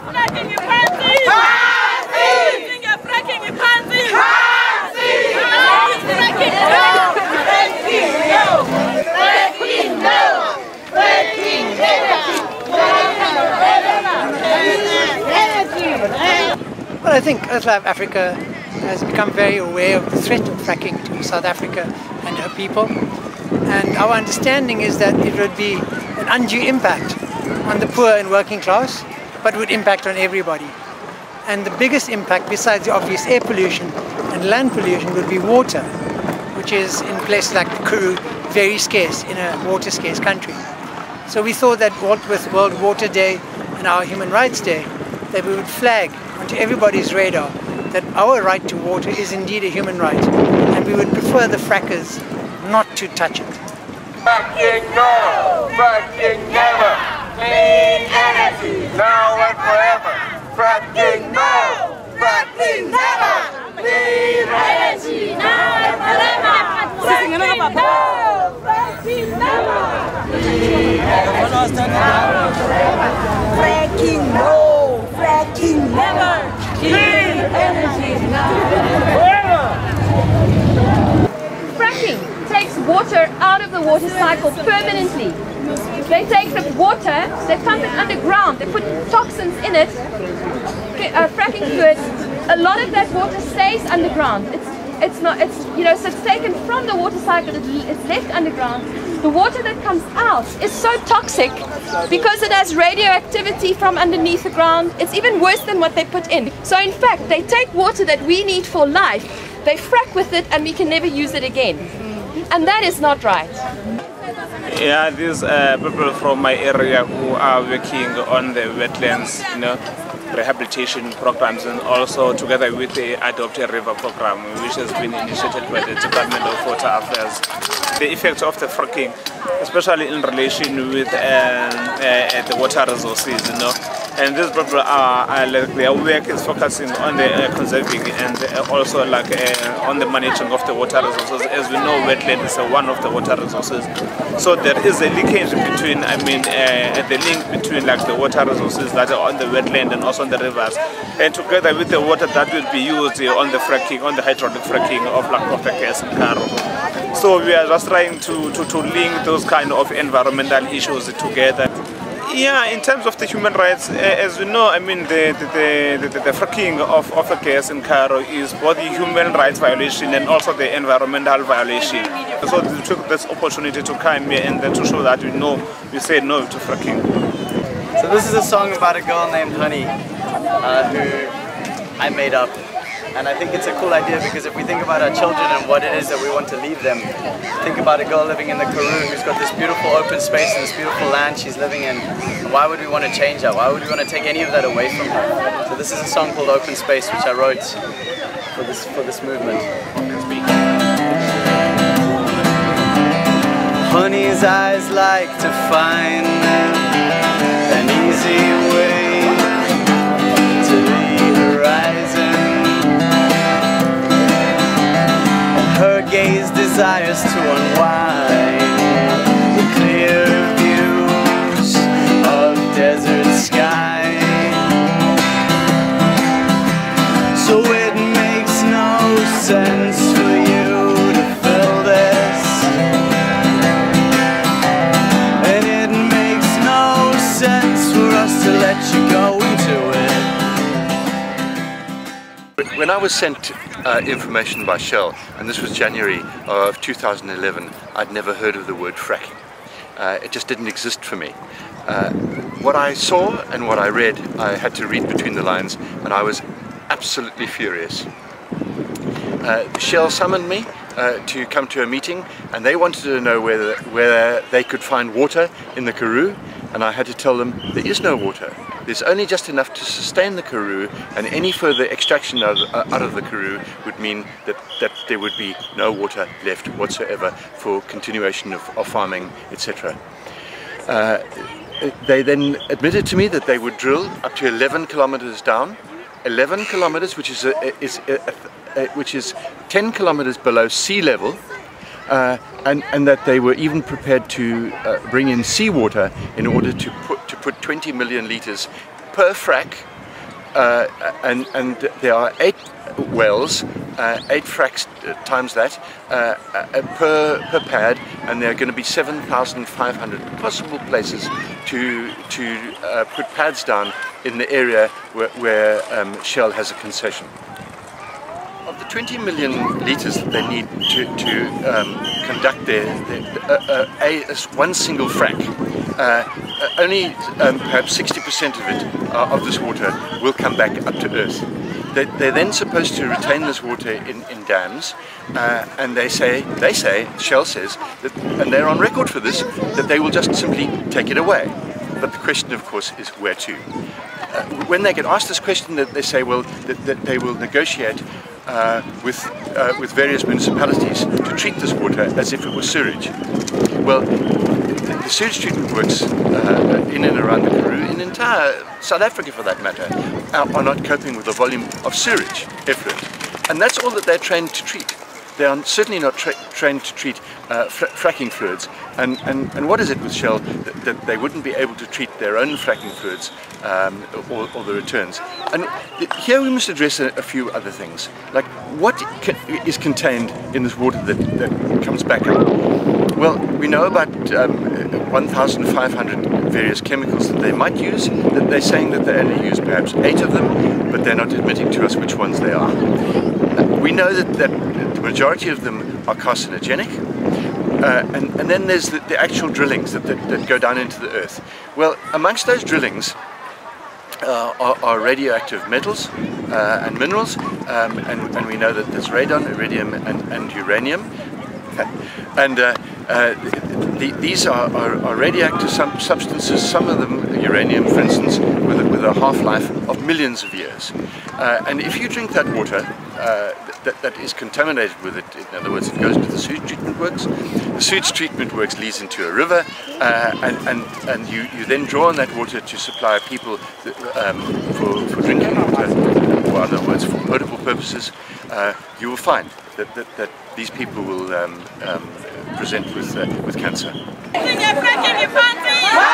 Fracking in Panzi! Fracking in Panzi! Fracking no! Fracking no! Fracking no! Fracking Well, I think Earthlife Africa has become very aware of the threat of fracking to South Africa and her people. And our understanding is that it would be an undue impact on the poor and working class, but would impact on everybody. And the biggest impact, besides the obvious air pollution and land pollution, would be water, which is in places like the Karoo very scarce in a water scarce country. So we thought that with World Water Day and our Human Rights Day, that we would flag onto everybody's radar that our right to water is indeed a human right, and we would prefer the frackers not to touch it. Fracking no! Fracking never! Clean energy, now and forever! Fracking no! Fracking never! Clean energy, now and forever! Fracking no! Fracking never! Clean energy, now and forever! Fracking no! Fracking never! Clean energy, now and forever! Fracking takes water out of the water cycle permanently. They take the water, they pump it underground, they put toxins in it, fracking fluids. A lot of that water stays underground. So it's taken from the water cycle, it's left underground. The water that comes out is so toxic because it has radioactivity from underneath the ground. It's even worse than what they put in. So in fact, they take water that we need for life, they frack with it, and we can never use it again. And that is not right. Yeah, these people from my area who are working on the wetlands, rehabilitation programs, and also together with the Adopt a River program, which has been initiated by the Department of Water Affairs. The effects of the fracking, especially in relation with the water resources, and these people their work is focusing on the conserving and also on the managing of the water resources. As we know, wetland is one of the water resources. So there is a linkage between, the link between the water resources that are on the wetland and also on the rivers, and together with the water that will be used on the fracking, on the hydraulic fracking of the gas in Karo. So we are just trying to link those kind of environmental issues together. Yeah, in terms of the human rights, as we know, the fracking of a gas in Cairo is both the human rights violation and also the environmental violation. So we took this opportunity to come here and then to show that we say no to fracking. So this is a song about a girl named Honey, who I made up. And I think it's a cool idea because if we think about our children and what it is that we want to leave them, think about a girl living in the Karoo who's got this beautiful open space and this beautiful land she's living in. And why would we want to change her? Why would we want to take any of that away from her? So this is a song called Open Space, which I wrote for this movement. Honey's eyes like to find an easy way to the horizon. Her gaze desires to unwind the clear views of desert sky. So it makes no sense for you to fill this, and it makes no sense for us to let you go into it. When I was sent information by Shell, and this was January of 2011, I'd never heard of the word fracking. It just didn't exist for me. What I saw and what I read, I had to read between the lines, and I was absolutely furious. Shell summoned me to come to a meeting, and they wanted to know whether they could find water in the Karoo, and I had to tell them there is no water. There's only just enough to sustain the Karoo, and any further extraction out of the Karoo would mean that there would be no water left whatsoever for continuation of farming, etc. They then admitted to me that they would drill up to 11 kilometers down, 11 kilometers, which is 10 kilometers below sea level, and that they were even prepared to bring in seawater in order to put 20 million litres per frack and there are 8 wells, 8 fracks times that per pad, and there are going to be 7,500 possible places to put pads down in the area where Shell has a concession. Of the 20 million litres that they need to conduct one single frack, only perhaps 60% of it, of this water, will come back up to Earth. They're then supposed to retain this water in dams, and they say, Shell says, that, and they're on record for this, that they will just simply take it away. But the question, of course, is where to. When they get asked this question, they say, well, that they will negotiate with various municipalities to treat this water as if it was sewage. Well, the sewage treatment works in and around the Karoo, in entire South Africa for that matter, are not coping with the volume of sewage effluent. And that's all that they're trained to treat. They are certainly not trained to treat fracking fluids. And what is it with Shell that they wouldn't be able to treat their own fracking fluids or the returns? And here we must address a few other things, like what is contained in this water that comes back up. Well, we know about 1,500 various chemicals that they might use. That they're saying that they only use perhaps 8 of them, but they're not admitting to us which ones they are. We know that the majority of them are carcinogenic, and then there's the actual drillings that go down into the earth. Well, amongst those drillings are radioactive metals and minerals, and we know that there's radon, iridium, and uranium. And these are radioactive substances, some of them, uranium for instance, with a half-life of millions of years. And if you drink that water that is contaminated with it, in other words, it goes to the sewage treatment works, the sewage treatment works leads into a river, and you then draw on that water to supply people for drinking water, or other words, for potable purposes. You will find that these people will present with cancer. Fracking, you fancy!